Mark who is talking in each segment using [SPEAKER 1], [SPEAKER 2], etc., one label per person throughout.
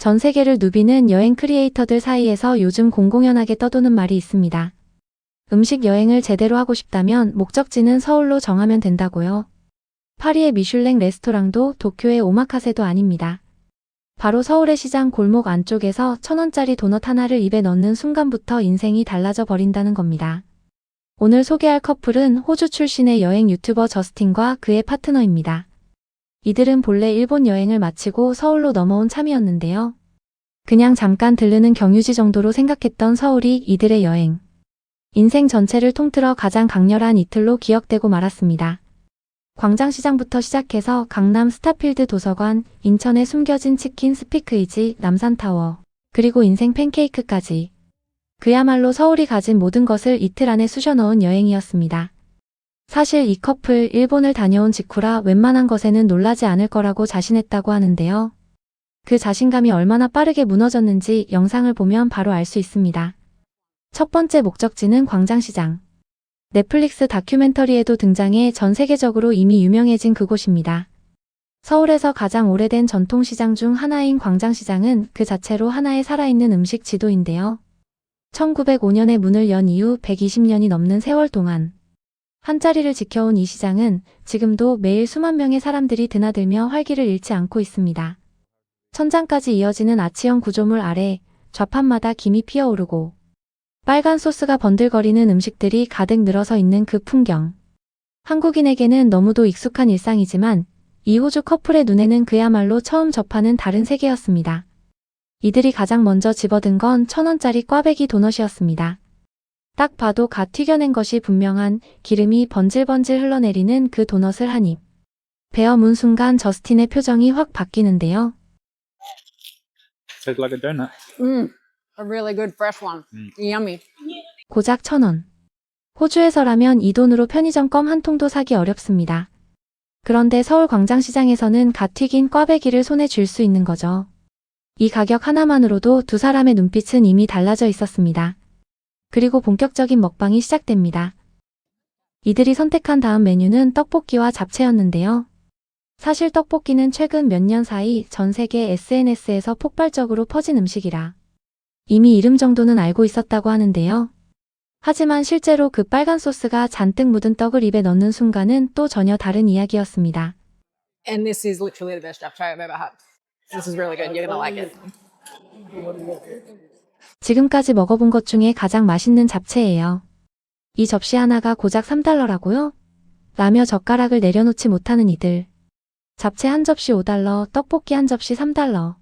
[SPEAKER 1] 전 세계를 누비는 여행 크리에이터들 사이에서 요즘 공공연하게 떠도는 말이 있습니다. 음식 여행을 제대로 하고 싶다면 목적지는 서울로 정하면 된다고요. 파리의 미슐랭 레스토랑도 도쿄의 오마카세도 아닙니다. 바로 서울의 시장 골목 안쪽에서 1,000원짜리 도넛 하나를 입에 넣는 순간부터 인생이 달라져 버린다는 겁니다. 오늘 소개할 커플은 호주 출신의 여행 유튜버 저스틴과 그의 파트너입니다. 이들은 본래 일본 여행을 마치고 서울로 넘어온 참이었는데요. 그냥 잠깐 들르는 경유지 정도로 생각했던 서울이 이들의 여행. 인생 전체를 통틀어 가장 강렬한 이틀로 기억되고 말았습니다. 광장시장부터 시작해서 강남 스타필드 도서관, 인천의 숨겨진 치킨 스피크이지, 남산타워, 그리고 인생 팬케이크까지. 그야말로 서울이 가진 모든 것을 이틀 안에 쑤셔넣은 여행이었습니다. 사실 이 커플 일본을 다녀온 직후라 웬만한 것에는 놀라지 않을 거라고 자신했다고 하는데요. 그 자신감이 얼마나 빠르게 무너졌는지 영상을 보면 바로 알 수 있습니다. 첫 번째 목적지는 광장시장. 넷플릭스 다큐멘터리에도 등장해 전 세계적으로 이미 유명해진 그곳입니다. 서울에서 가장 오래된 전통시장 중 하나인 광장시장은 그 자체로 하나의 살아있는 음식 지도인데요. 1905년에 문을 연 이후 120년이 넘는 세월 동안 한자리를 지켜온 이 시장은 지금도 매일 수만 명의 사람들이 드나들며 활기를 잃지 않고 있습니다. 천장까지 이어지는 아치형 구조물 아래 좌판마다 김이 피어오르고 빨간 소스가 번들거리는 음식들이 가득 늘어서 있는 그 풍경. 한국인에게는 너무도 익숙한 일상이지만 이 호주 커플의 눈에는 그야말로 처음 접하는 다른 세계였습니다. 이들이 가장 먼저 집어든 건 1,000원짜리 꽈배기 도넛이었습니다. 딱 봐도 갓 튀겨낸 것이 분명한 기름이 번질번질 흘러내리는 그 도넛을 한 입. 베어 문 순간 저스틴의 표정이 확 바뀌는데요.
[SPEAKER 2] Tastes like a donut.
[SPEAKER 3] A really good fresh one. Yummy.
[SPEAKER 1] 고작 1,000원. 호주에서라면 이 돈으로 편의점 껌 한 통도 사기 어렵습니다. 그런데 서울 광장시장에서는 갓 튀긴 꽈배기를 손에 쥘 수 있는 거죠. 이 가격 하나만으로도 두 사람의 눈빛은 이미 달라져 있었습니다. 그리고 본격적인 먹방이 시작됩니다. 이들이 선택한 다음 메뉴는 떡볶이와 잡채였는데요. 사실 떡볶이는 최근 몇 년 사이 전 세계 SNS에서 폭발적으로 퍼진 음식이라 이미 이름 정도는 알고 있었다고 하는데요. 하지만 실제로 그 빨간 소스가 잔뜩 묻은 떡을 입에 넣는 순간은 또 전혀 다른 이야기였습니다.
[SPEAKER 3] And this is literally the best japchae I've ever had. This is really good. You're gonna like it.
[SPEAKER 1] 지금까지 먹어본 것 중에 가장 맛있는 잡채예요. 이 접시 하나가 고작 3달러라고요? 라며 젓가락을 내려놓지 못하는 이들. 잡채 한 접시 5달러, 떡볶이 한 접시 3달러.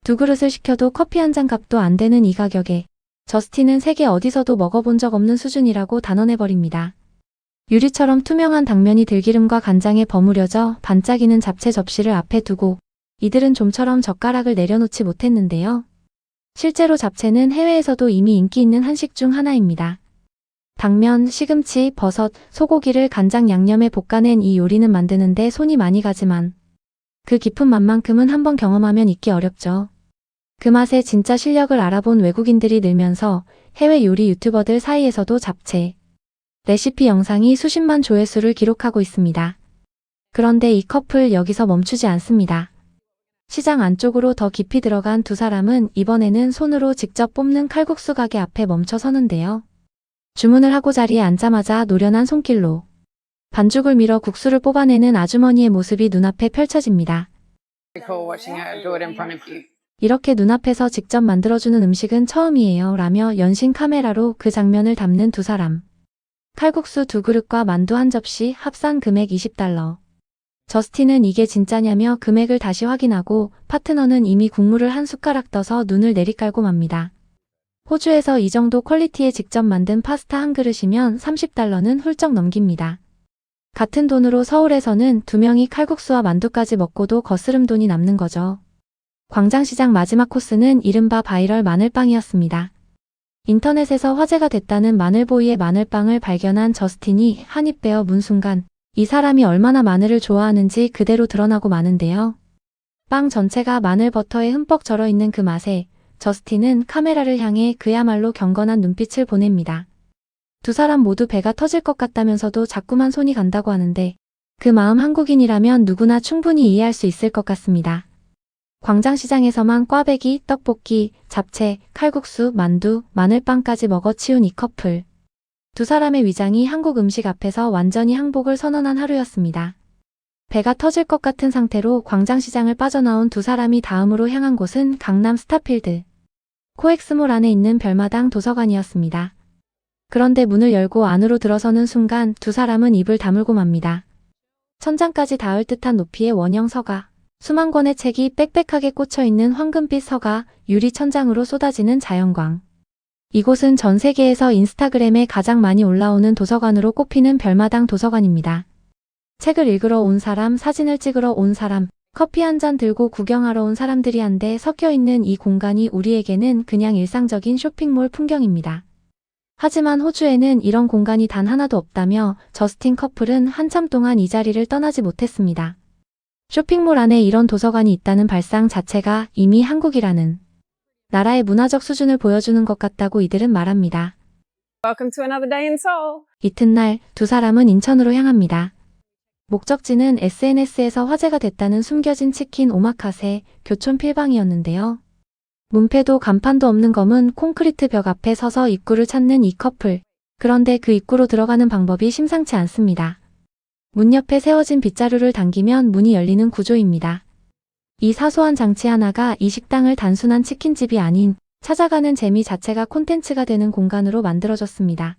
[SPEAKER 1] 두 그릇을 시켜도 커피 한 잔 값도 안 되는 이 가격에 저스틴은 세계 어디서도 먹어본 적 없는 수준이라고 단언해버립니다. 유리처럼 투명한 당면이 들기름과 간장에 버무려져 반짝이는 잡채 접시를 앞에 두고 이들은 좀처럼 젓가락을 내려놓지 못했는데요. 실제로 잡채는 해외에서도 이미 인기 있는 한식 중 하나입니다. 당면, 시금치, 버섯, 소고기를 간장 양념에 볶아낸 이 요리는 만드는데 손이 많이 가지만 그 깊은 맛만큼은 한번 경험하면 잊기 어렵죠. 그 맛의 진짜 실력을 알아본 외국인들이 늘면서 해외 요리 유튜버들 사이에서도 잡채 레시피 영상이 수십만 조회수를 기록하고 있습니다. 그런데 이 커플 여기서 멈추지 않습니다. 시장 안쪽으로 더 깊이 들어간 두 사람은 이번에는 손으로 직접 뽑는 칼국수 가게 앞에 멈춰 서는데요. 주문을 하고 자리에 앉자마자 노련한 손길로 반죽을 밀어 국수를 뽑아내는 아주머니의 모습이 눈앞에 펼쳐집니다.
[SPEAKER 3] Pretty cool watching her do it in front of you.
[SPEAKER 1] 이렇게 눈앞에서 직접 만들어주는 음식은 처음이에요 라며 연신 카메라로 그 장면을 담는 두 사람. 칼국수 2그릇과 만두 한 접시 합산 금액 20달러. 저스틴은 이게 진짜냐며 금액을 다시 확인하고 파트너는 이미 국물을 한 숟가락 떠서 눈을 내리깔고 맙니다. 호주에서 이 정도 퀄리티에 직접 만든 파스타 한 그릇이면 30달러는 훌쩍 넘깁니다. 같은 돈으로 서울에서는 두 명이 칼국수와 만두까지 먹고도 거스름 돈이 남는 거죠. 광장시장 마지막 코스는 이른바 바이럴 마늘빵이었습니다. 인터넷에서 화제가 됐다는 마늘보이의 마늘빵을 발견한 저스틴이 한 입 베어 문 순간 이 사람이 얼마나 마늘을 좋아하는지 그대로 드러나고 마는데요. 빵 전체가 마늘 버터에 흠뻑 절어있는 그 맛에 저스틴은 카메라를 향해 그야말로 경건한 눈빛을 보냅니다. 두 사람 모두 배가 터질 것 같다면서도 자꾸만 손이 간다고 하는데 그 마음 한국인이라면 누구나 충분히 이해할 수 있을 것 같습니다. 광장시장에서만 꽈배기, 떡볶이, 잡채, 칼국수, 만두, 마늘빵까지 먹어치운 이 커플. 두 사람의 위장이 한국 음식 앞에서 완전히 항복을 선언한 하루였습니다. 배가 터질 것 같은 상태로 광장시장을 빠져나온 두 사람이 다음으로 향한 곳은 강남 스타필드 코엑스몰 안에 있는 별마당 도서관이었습니다. 그런데 문을 열고 안으로 들어서는 순간 두 사람은 입을 다물고 맙니다. 천장까지 닿을 듯한 높이의 원형 서가, 수만 권의 책이 빽빽하게 꽂혀있는 황금빛 서가, 유리 천장으로 쏟아지는 자연광. 이곳은 전 세계에서 인스타그램에 가장 많이 올라오는 도서관으로 꼽히는 별마당 도서관입니다. 책을 읽으러 온 사람, 사진을 찍으러 온 사람, 커피 한 잔 들고 구경하러 온 사람들이 한데 섞여 있는 이 공간이 우리에게는 그냥 일상적인 쇼핑몰 풍경입니다. 하지만 호주에는 이런 공간이 단 하나도 없다며 저스틴 커플은 한참 동안 이 자리를 떠나지 못했습니다. 쇼핑몰 안에 이런 도서관이 있다는 발상 자체가 이미 한국이라는 나라의 문화적 수준을 보여주는 것 같다고 이들은 말합니다.
[SPEAKER 3] Welcome to another day in Seoul.
[SPEAKER 1] 이튿날 두 사람은 인천으로 향합니다. 목적지는 SNS에서 화제가 됐다는 숨겨진 치킨 오마카세 교촌 필방이었는데요. 문패도 간판도 없는 검은 콘크리트 벽 앞에 서서 입구를 찾는 이 커플. 그런데 그 입구로 들어가는 방법이 심상치 않습니다. 문 옆에 세워진 빗자루를 당기면 문이 열리는 구조입니다. 이 사소한 장치 하나가 이 식당을 단순한 치킨집이 아닌 찾아가는 재미 자체가 콘텐츠가 되는 공간으로 만들어졌습니다.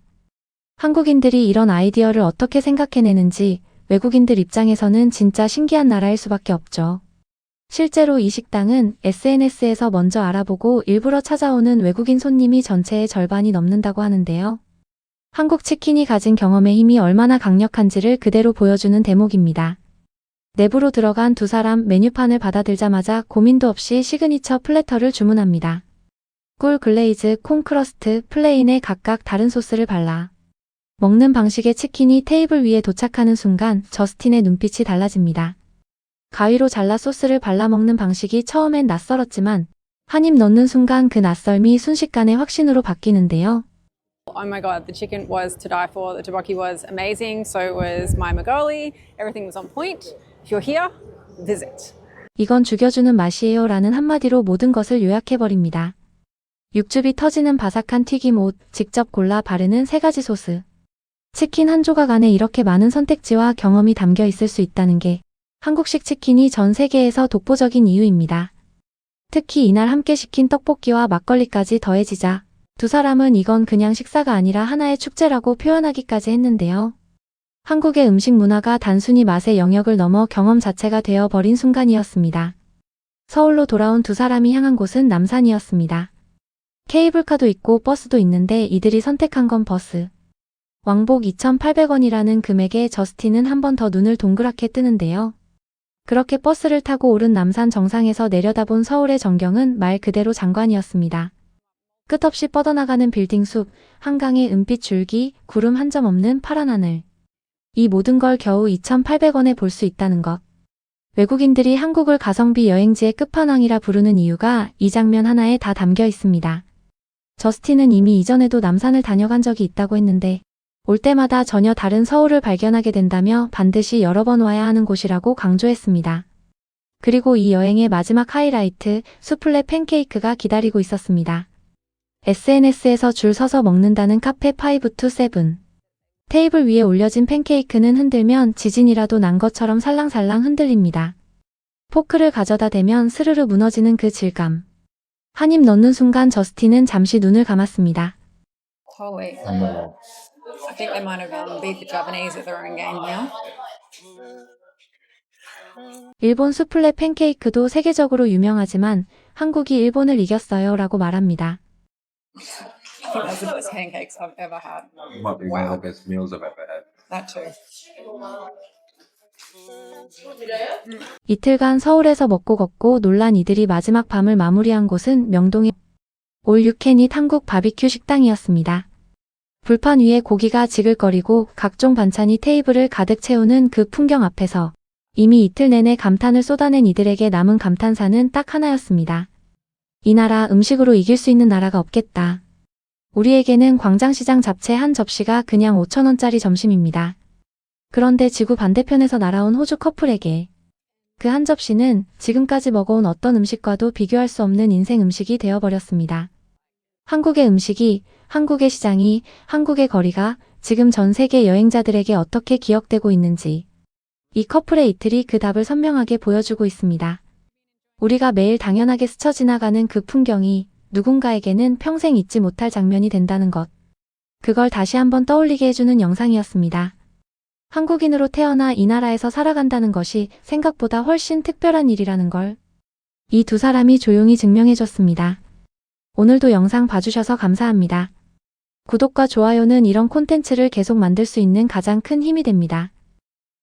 [SPEAKER 1] 한국인들이 이런 아이디어를 어떻게 생각해내는지 외국인들 입장에서는 진짜 신기한 나라일 수밖에 없죠. 실제로 이 식당은 SNS에서 먼저 알아보고 일부러 찾아오는 외국인 손님이 전체의 절반이 넘는다고 하는데요. 한국 치킨이 가진 경험의 힘이 얼마나 강력한지를 그대로 보여주는 대목입니다. 내부로 들어간 두 사람 메뉴판을 받아들자마자 고민도 없이 시그니처 플래터를 주문합니다. 꿀 글레이즈, 콘크러스트, 플레인에 각각 다른 소스를 발라 먹는 방식의 치킨이 테이블 위에 도착하는 순간 저스틴의 눈빛이 달라집니다. 가위로 잘라 소스를 발라 먹는 방식이 처음엔 낯설었지만 한 입 넣는 순간 그 낯설미 순식간에 확신으로 바뀌는데요.
[SPEAKER 3] Oh my god, the chicken was to die for. The tteokbokki was amazing. So was my magoli. Everything was on point. If you're here, visit.
[SPEAKER 1] 이건 죽여주는 맛이에요 라는 한마디로 모든 것을 요약해버립니다. 육즙이 터지는 바삭한 튀김 옷, 직접 골라 바르는 세 가지 소스. 치킨 한 조각 안에 이렇게 많은 선택지와 경험이 담겨 있을 수 있다는 게 한국식 치킨이 전 세계에서 독보적인 이유입니다. 특히 이날 함께 시킨 떡볶이와 막걸리까지 더해지자 두 사람은 이건 그냥 식사가 아니라 하나의 축제라고 표현하기까지 했는데요. 한국의 음식 문화가 단순히 맛의 영역을 넘어 경험 자체가 되어버린 순간이었습니다. 서울로 돌아온 두 사람이 향한 곳은 남산이었습니다. 케이블카도 있고 버스도 있는데 이들이 선택한 건 버스. 왕복 2,800원이라는 금액에 저스틴은 한 번 더 눈을 동그랗게 뜨는데요. 그렇게 버스를 타고 오른 남산 정상에서 내려다본 서울의 전경은 말 그대로 장관이었습니다. 끝없이 뻗어나가는 빌딩 숲, 한강의 은빛 줄기, 구름 한 점 없는 파란 하늘. 이 모든 걸 겨우 2,800원에 볼 수 있다는 것. 외국인들이 한국을 가성비 여행지의 끝판왕이라 부르는 이유가 이 장면 하나에 다 담겨 있습니다. 저스틴은 이미 이전에도 남산을 다녀간 적이 있다고 했는데 올 때마다 전혀 다른 서울을 발견하게 된다며 반드시 여러 번 와야 하는 곳이라고 강조했습니다. 그리고 이 여행의 마지막 하이라이트, 수플레 팬케이크가 기다리고 있었습니다. SNS에서 줄 서서 먹는다는 카페 5-7. 테이블 위에 올려진 팬케이크는 흔들면 지진이라도 난 것처럼 살랑살랑 흔들립니다. 포크를 가져다 대면 스르르 무너지는 그 질감. 한 입 넣는 순간 저스틴은 잠시 눈을 감았습니다.
[SPEAKER 3] Holy. I think they might have beat the Japanese at their own game now.
[SPEAKER 1] 일본 수플레 팬케이크도 세계적으로 유명하지만 한국이 일본을 이겼어요 라고 말합니다.
[SPEAKER 3] I think that's the best pancakes I've ever had.
[SPEAKER 4] Might be one of the best meals I've ever had.
[SPEAKER 3] That too.
[SPEAKER 1] 이틀간 서울에서 먹고 걷고 놀란 이들이 마지막 밤을 마무리한 곳은 명동의 올 유캔잇 한국 바비큐 식당이었습니다. 불판 위에 고기가 지글거리고 각종 반찬이 테이블을 가득 채우는 그 풍경 앞에서 이미 이틀 내내 감탄을 쏟아낸 이들에게 남은 감탄사는 딱 하나였습니다. 이 나라 음식으로 이길 수 있는 나라가 없겠다. 우리에게는 광장시장 잡채 한 접시가 그냥 5,000원짜리 점심입니다. 그런데 지구 반대편에서 날아온 호주 커플에게 그 한 접시는 지금까지 먹어온 어떤 음식과도 비교할 수 없는 인생 음식이 되어버렸습니다. 한국의 음식이, 한국의 시장이, 한국의 거리가 지금 전 세계 여행자들에게 어떻게 기억되고 있는지 이 커플의 이틀이 그 답을 선명하게 보여주고 있습니다. 우리가 매일 당연하게 스쳐 지나가는 그 풍경이 누군가에게는 평생 잊지 못할 장면이 된다는 것. 그걸 다시 한번 떠올리게 해주는 영상이었습니다. 한국인으로 태어나 이 나라에서 살아간다는 것이 생각보다 훨씬 특별한 일이라는 걸 이 두 사람이 조용히 증명해줬습니다. 오늘도 영상 봐주셔서 감사합니다. 구독과 좋아요는 이런 콘텐츠를 계속 만들 수 있는 가장 큰 힘이 됩니다.